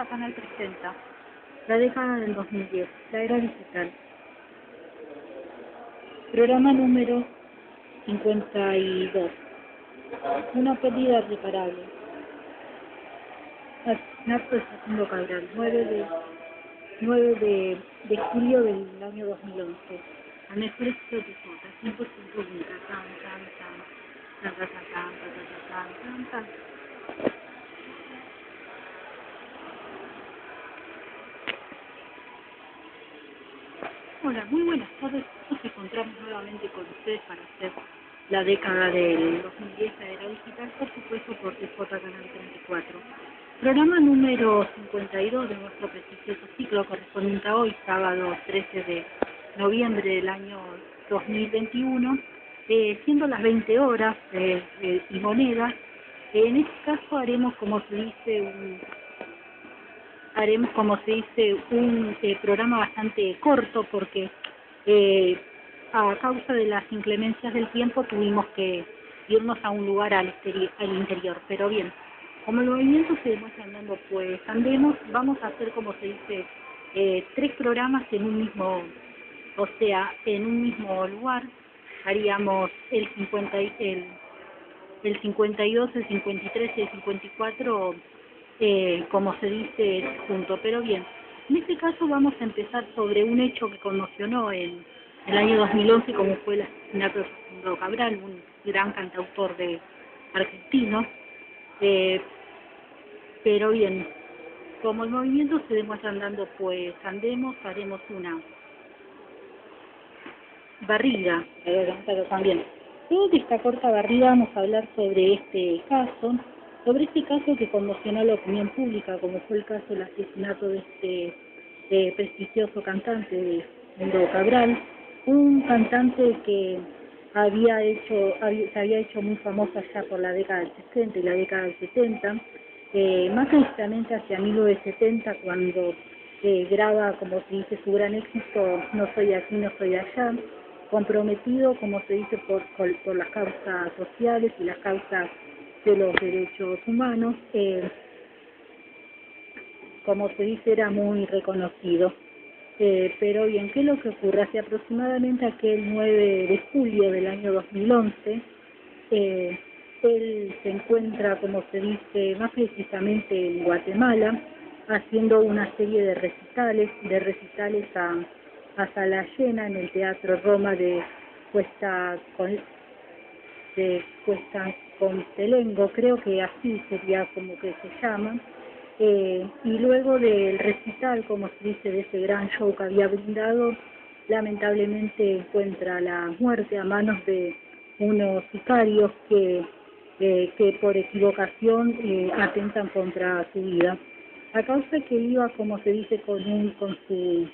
Posta Canal presenta la década del 2010, la era digital. Programa número 52. Una pérdida reparable. Asesinato de Facundo Cabral, 9 de julio del año 2011. Al mejor estilo de Jota, 100% única. Tan. Hola, muy buenas tardes. Nos encontramos nuevamente con ustedes para hacer la década del 2010, la era digital, por supuesto por TJ Canal 34. Programa número 52 de nuestro prestigioso ciclo, correspondiente a hoy, sábado 13 de noviembre del año 2021, siendo las 20 horas y monedas. En este caso haremos, como se dice, un programa bastante corto porque a causa de las inclemencias del tiempo tuvimos que irnos a un lugar al interior. Pero bien, como el movimiento se demuestra andando, pues andemos. Vamos a hacer, como se dice, 3 programas en un mismo, en un mismo lugar. Haríamos el 52, el 53 y el 54, como se dice, junto. Pero bien, en este caso vamos a empezar sobre un hecho que conmocionó el año 2011, como fue el asesinato de Facundo Cabral, un gran cantautor argentino. Pero bien, como el movimiento se demuestra andando, pues andemos, haremos una barrida, pero también. Luego de esta corta barrida vamos a hablar sobre este caso que conmocionó a la opinión pública, como fue el caso del asesinato de este prestigioso cantante de Facundo Cabral, un cantante que se había hecho muy famoso allá por la década del 60 y la década del 70, más precisamente hacia 1970, cuando graba, como se dice, su gran éxito No soy aquí, no soy allá, comprometido, como se dice, por las causas sociales y las causas de los derechos humanos. Como se dice, era muy reconocido. Pero bien, ¿qué es lo que ocurre? Hace aproximadamente aquel 9 de julio del año 2011, él se encuentra, como se dice, más precisamente en Guatemala, haciendo una serie de recitales a sala llena en el Teatro Roma de Cuesta Constelengo, creo que así sería como que se llama. Y luego del recital, como se dice, de ese gran show que había brindado, lamentablemente encuentra la muerte a manos de unos sicarios que por equivocación atentan contra su vida. A causa que él iba, como se dice, con su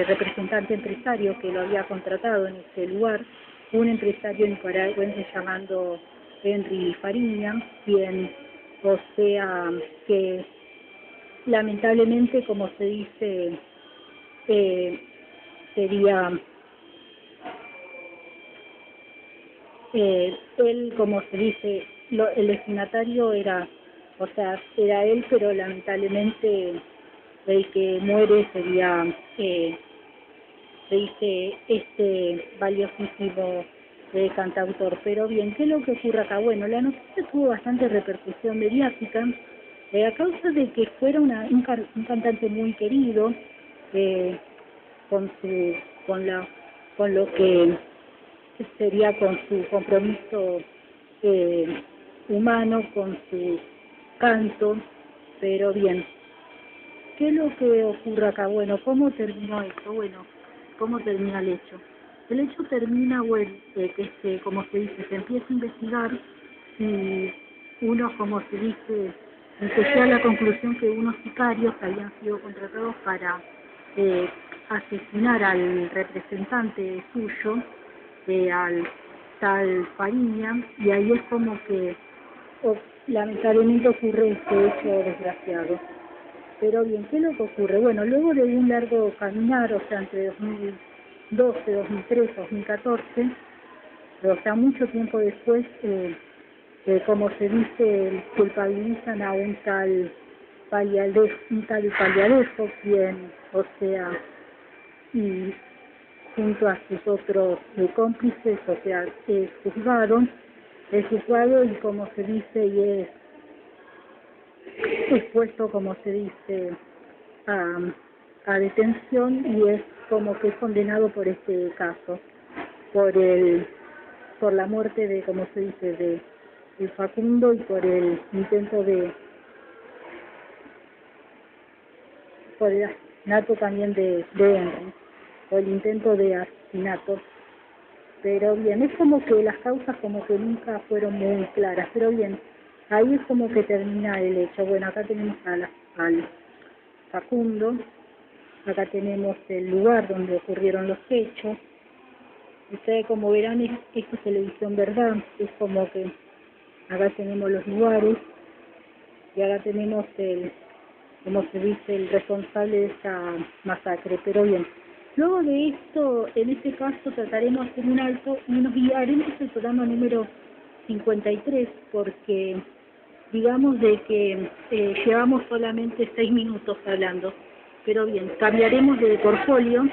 representante empresario que lo había contratado en ese lugar, un empresario nicaragüense llamado Henry Fariña, quien, o sea, que lamentablemente, como se dice, sería él, como se dice, el destinatario era él, pero lamentablemente el que muere sería, se dice, este valiosísimo cantautor. Pero bien, ¿qué es lo que ocurre acá? Bueno, la noticia tuvo bastante repercusión mediática, a causa de que fuera un cantante muy querido, con lo que sería con su compromiso humano, con su canto. Pero bien, ¿qué es lo que ocurre acá? Bueno, ¿cómo terminó esto? Bueno, ¿cómo termina el hecho? El hecho termina, bueno, que como se dice, se empieza a investigar y uno, como se dice, se llega a la conclusión que unos sicarios habían sido contratados para asesinar al representante suyo, al tal Fariña, y ahí es como que lamentablemente ocurre este hecho desgraciado. Pero bien, ¿qué es lo que ocurre? Bueno, luego de un largo caminar, o sea, entre 2012, 2013, 2014, o sea, mucho tiempo después, como se dice, culpabilizan a un tal Paliadejo, quien, o sea, y junto a sus otros cómplices, o sea, es juzgado y como se dice, y es puesto, como se dice, a detención, y es como que es condenado por este caso, por la muerte de, como se dice, de Facundo, y por el intento por el asesinato también de Henry, o el intento de asesinato. Pero bien, es como que las causas como que nunca fueron muy claras, pero bien, ahí es como que termina el hecho. Bueno, acá tenemos al Facundo, acá tenemos el lugar donde ocurrieron los hechos. Ustedes como verán, esto es televisión verdad, es como que acá tenemos los lugares, y acá tenemos como se dice, el responsable de esta masacre. Pero bien, luego de esto, en este caso trataremos de hacer un alto y nos guiaremos el programa número 53, porque digamos de que llevamos solamente 6 minutos hablando. Pero bien, cambiaremos de portfolio.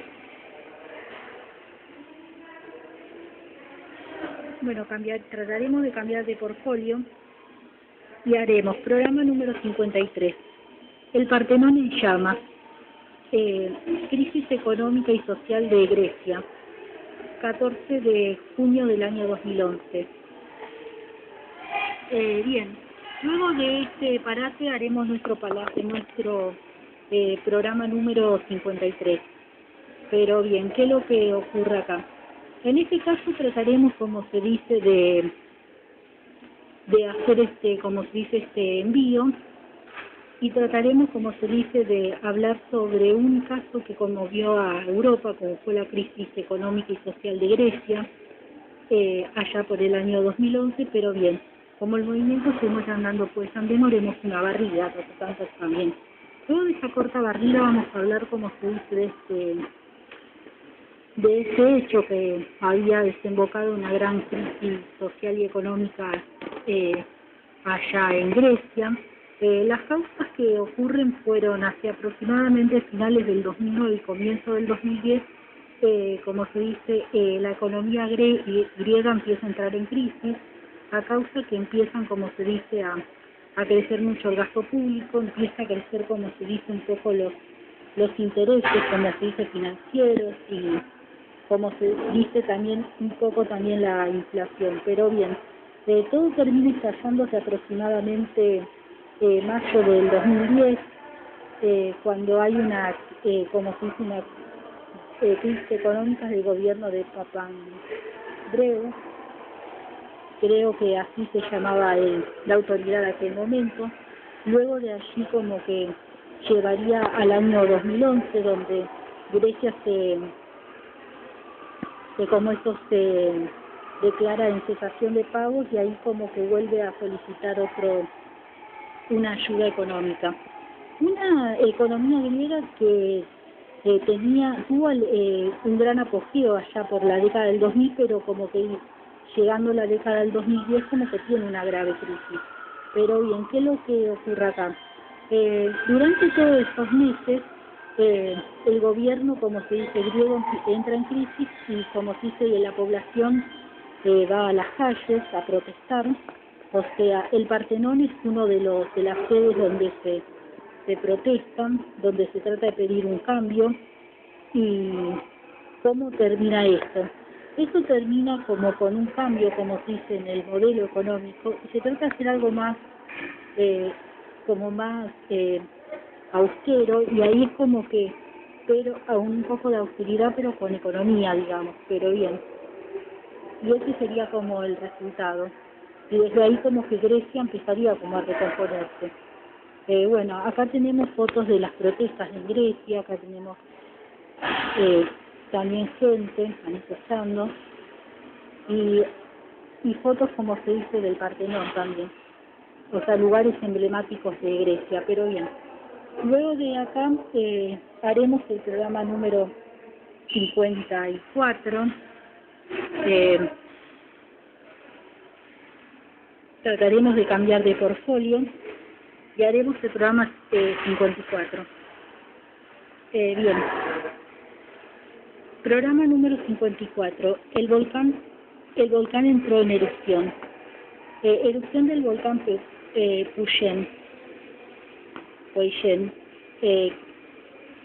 Bueno, trataremos de cambiar de portfolio y haremos programa número 53. El Partenón en llamas. Crisis económica y social de Grecia. 14 de junio del año 2011. Bien, luego de este parate haremos nuestro programa número 53. Pero bien, ¿qué es lo que ocurre acá? En este caso trataremos, como se dice, de hacer como se dice, este envío, y trataremos, como se dice, de hablar sobre un caso que conmovió a Europa, como fue la crisis económica y social de Grecia, allá por el año 2011, pero bien, como el movimiento seguimos andando, pues andemos una barrida, por lo tanto también. Luego de esa corta barrida vamos a hablar, como se dice, de ese hecho que había desembocado una gran crisis social y económica allá en Grecia. Las causas que ocurren fueron hacia aproximadamente finales del 2009 y comienzo del 2010, como se dice, la economía griega empieza a entrar en crisis, a causa que empiezan, como se dice, a crecer mucho el gasto público, empieza a crecer, como se dice, un poco los intereses, como se dice, financieros, y como se dice también un poco también la inflación. Pero bien, todo termina estallándose aproximadamente mayo del 2010, cuando hay como se dice, una crisis económica del gobierno de Papandreou, creo que así se llamaba la autoridad de aquel momento. Luego de allí como que llevaría al año 2011, donde Grecia como esto se declara en cesación de pagos, y ahí como que vuelve a solicitar una ayuda económica. Una economía griega que tuvo un gran apogeo allá por la década del 2000, pero como que llegando la década del 2010 como que tiene una grave crisis. Pero bien, ¿qué es lo que ocurre acá? Durante todos estos meses, el gobierno, como se dice, griego entra en crisis, y como se dice, la población va a las calles a protestar. O sea, el Partenón es uno de las sedes donde se protestan, donde se trata de pedir un cambio. ¿Y cómo termina esto? Esto termina como con un cambio, como se dice, en el modelo económico, y se trata de hacer algo más, como más austero, y ahí es como que, pero a un poco de austeridad, pero con economía, digamos, pero bien. Y ese sería como el resultado. Y desde ahí como que Grecia empezaría como a recomponerse. Bueno, acá tenemos fotos de las protestas en Grecia, acá tenemos también gente manifestando, y fotos, como se dice, del Partenón también, o sea, lugares emblemáticos de Grecia. Pero bien, luego de acá haremos el programa número 54, trataremos de cambiar de portfolio y haremos el programa 54. Bien. Programa número 54. El volcán entró en erupción. Erupción del volcán Puyen,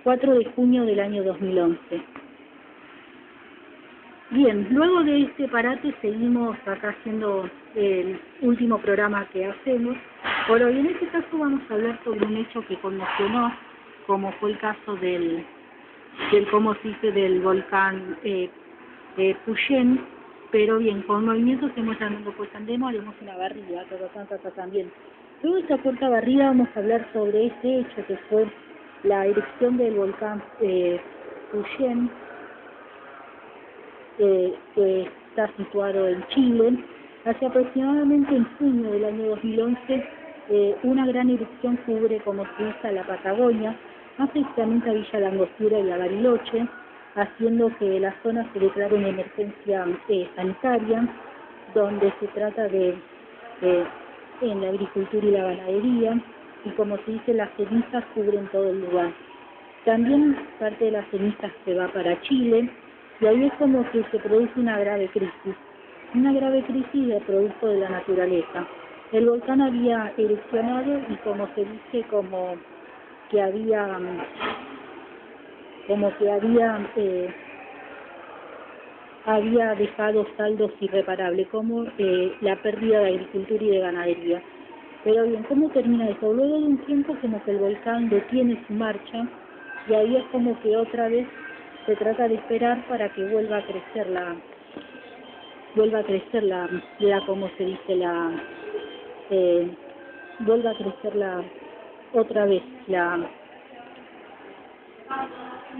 4 de junio del año 2011. Bien, luego de este parate seguimos acá haciendo el último programa que hacemos. Por hoy en este caso vamos a hablar sobre un hecho que conmocionó, como fue el caso del ¿cómo se dice?, del volcán Puyen, pero bien, con movimientos que muestran un poco andemos, haremos una barrida, también. Luego de esta corta barrida vamos a hablar sobre este hecho que fue la erupción del volcán Puyen, que está situado en Chile. Hace aproximadamente en junio del año 2011, una gran erupción cubre, como se dice, la Patagonia, más precisamente a Villa Langostura y a Bariloche, haciendo que la zona se declare una emergencia sanitaria, donde se trata de en la agricultura y la ganadería, y como se dice, las cenizas cubren todo el lugar. También parte de las cenizas se va para Chile, y ahí es como que se produce una grave crisis de producto de la naturaleza. El volcán había erupcionado y como se dice, como que había dejado saldos irreparables, como la pérdida de agricultura y de ganadería. Pero bien, ¿cómo termina eso? Luego de un tiempo como que el volcán detiene su marcha y ahí es como que otra vez se trata de esperar para que vuelva a crecer como se dice, vuelva a crecer otra vez la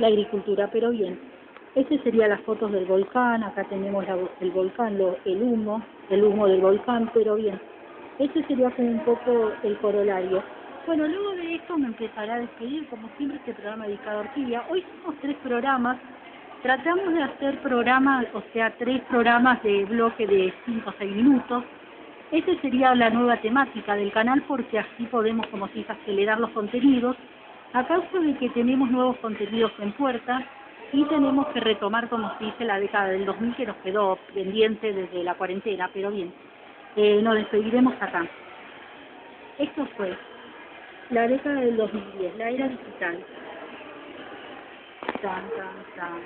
agricultura. Pero bien, estas serían las fotos del volcán. Acá tenemos el volcán, el humo del volcán. Pero bien, este sería como un poco el corolario. Bueno, luego de esto me empezará a despedir, como siempre, este programa dedicado a Orquídea. Hoy hicimos 3 programas. Tratamos de hacer programas, o sea, 3 programas de bloque de 5 o 6 minutos. Esta sería la nueva temática del canal, porque así podemos, como se dice, acelerar los contenidos, a causa de que tenemos nuevos contenidos en puerta y tenemos que retomar, como se dice, la década del 2000, que nos quedó pendiente desde la cuarentena. Pero bien, nos despediremos acá. Esto fue la década del 2010, la era digital. Tan, tan, tan,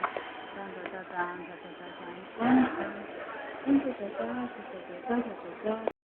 tan, tan, tan, tan, tan, tan, tan, tan, tan, tan, tan, tan, tan, tan, tan, tan.